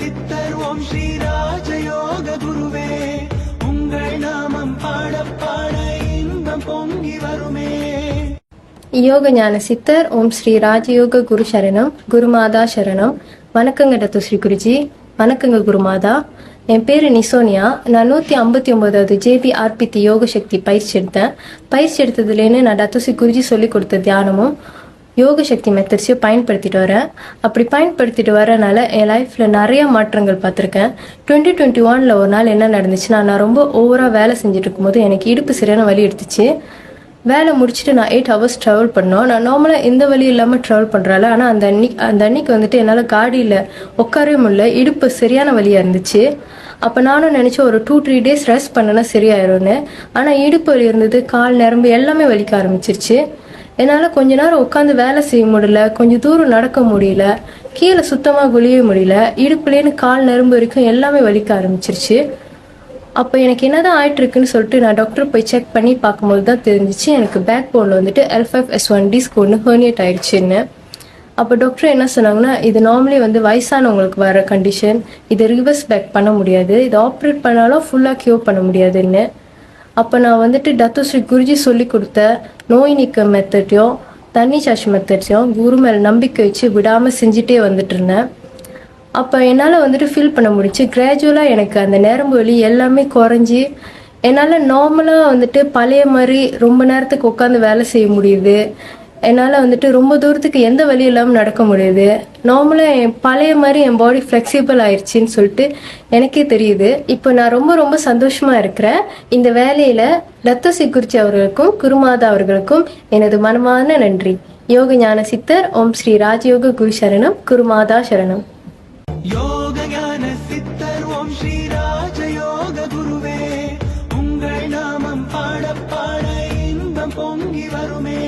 சித்தர் ஓம் ஸ்ரீ ராஜயோக குருவே, உங்கள் நாமம் பாட பாட இன்பம் பொங்கி வருமே. யோக ஞான சித்தர் ஓம் ஸ்ரீ ராஜயோக குரு சரணம், குருமாதா சரணம். வணக்கங்க டத்து ஸ்ரீ குருஜி. வணக்கங்க குருமாதா. என் பேரு நிசோனியா. நான் 159வது ஜேபி ஆர்பித்தி யோக சக்தி பயிற்சி எடுத்தேன். பயிற்சி எடுத்ததுலேன்னு நான் டத்து ஸ்ரீ குருஜி சொல்லி கொடுத்த தியானமும் யோக சக்தி மெத்தட்ஸையும் பயன்படுத்திட்டு வரேன். அப்படி பயன்படுத்திட்டு வரனால என் லைஃப்பில் நிறைய மாற்றங்கள் பார்த்துருக்கேன். 2021 ஒரு நாள் என்ன நடந்துச்சுன்னா, நான் ரொம்ப ஓவராக வேலை செஞ்சுட்டு இருக்கும்போது எனக்கு இடுப்பு சரியான வலி எடுத்துச்சு. வேலை முடிச்சுட்டு நான் 8 hours ட்ராவல் பண்ணோம். நான் நார்மலாக எந்த வழி இல்லாமல் ட்ராவல் பண்ணுறாள். ஆனால் அந்த அன்னைக்கு வந்துட்டு என்னால் காடியில் உட்காரவே முடியல. இடுப்பு சரியான வலியாக இருந்துச்சு. அப்போ நானும் நினச்சேன் ஒரு 2-3 days ரெஸ்ட் பண்ணனா சரியாயிரும்னு. ஆனால் இடுப்பு வலி இருந்தது, கால் நரம்பு எல்லாமே வலிக்க ஆரம்பிச்சிருச்சு. என்னால் கொஞ்ச நேரம் உட்காந்து வேலை செய்ய முடியல, கொஞ்சம் தூரம் நடக்க முடியல, கீழே சுத்தமாக குளிய முடியல. இடுப்புலேன்னு கால் நரம்பு வரைக்கும் எல்லாமே வலிக்க ஆரம்பிச்சிருச்சு. அப்போ எனக்கு என்னதான் ஆயிட்டு இருக்குன்னு சொல்லிட்டு நான் டாக்டர் போய் செக் பண்ணி பார்க்கும்போது தான் தெரிஞ்சிச்சு எனக்கு பேக் போனில் வந்துட்டு L5-S1 டிஸ்க் ஒன்று ஹெர்னியேட் ஆயிடுச்சுன்னு. அப்போ டாக்டர் என்ன சொன்னாங்கன்னா, இது நார்மலி வந்து வயசானவங்களுக்கு வர கண்டிஷன், இதை ரிவர்ஸ் பேக் பண்ண முடியாது, இதை ஆப்ரேட் பண்ணாலும் ஃபுல்லாக க்யூர் பண்ண முடியாதுன்னு. அப்போ நான் வந்துட்டு டத்து ஸ்ரீ குருஜி சொல்லி கொடுத்த நோய் நீக்க மெத்தட்டையும் தண்ணி சாட்சி மெத்தட்ஸையும் குரு மேலே நம்பிக்கை வச்சு விடாமல் செஞ்சுட்டே வந்துட்டு இருந்தேன். அப்போ என்னால் வந்துட்டு ஃபீல் பண்ண முடிச்சு. கிராஜுவலாக எனக்கு அந்த நரம்பு வலி எல்லாமே குறைஞ்சி என்னால் நார்மலாக வந்துட்டு பழைய மாதிரி ரொம்ப நேரத்துக்கு உட்காந்து வேலை செய்ய முடியுது. என்னால் வந்துட்டு ரொம்ப தூரத்துக்கு எந்த வழி இல்லாமல் நடக்க முடியுது. நார்மலாக பழைய மாதிரி என் பாடி ஃப்ளெக்சிபிள் ஆயிடுச்சின்னு சொல்லிட்டு எனக்கே தெரியுது. இப்போ நான் ரொம்ப ரொம்ப சந்தோஷமாக இருக்கிறேன். இந்த வேலையில் டத்து ஸ்ரீ குருஜி அவர்களுக்கும் குருமாதா அவர்களுக்கும் எனது மனமான நன்றி. யோக ஞான சித்தர் ஓம் ஸ்ரீ ராஜயோக குரு சரணம், குருமாதா சரணம். யோக ஞான சித்தர் ஓம் ஸ்ரீ ராஜயோக குருவே, உங்கள் நாமம் பாட பாட இன்பம் பொங்கி வருமே.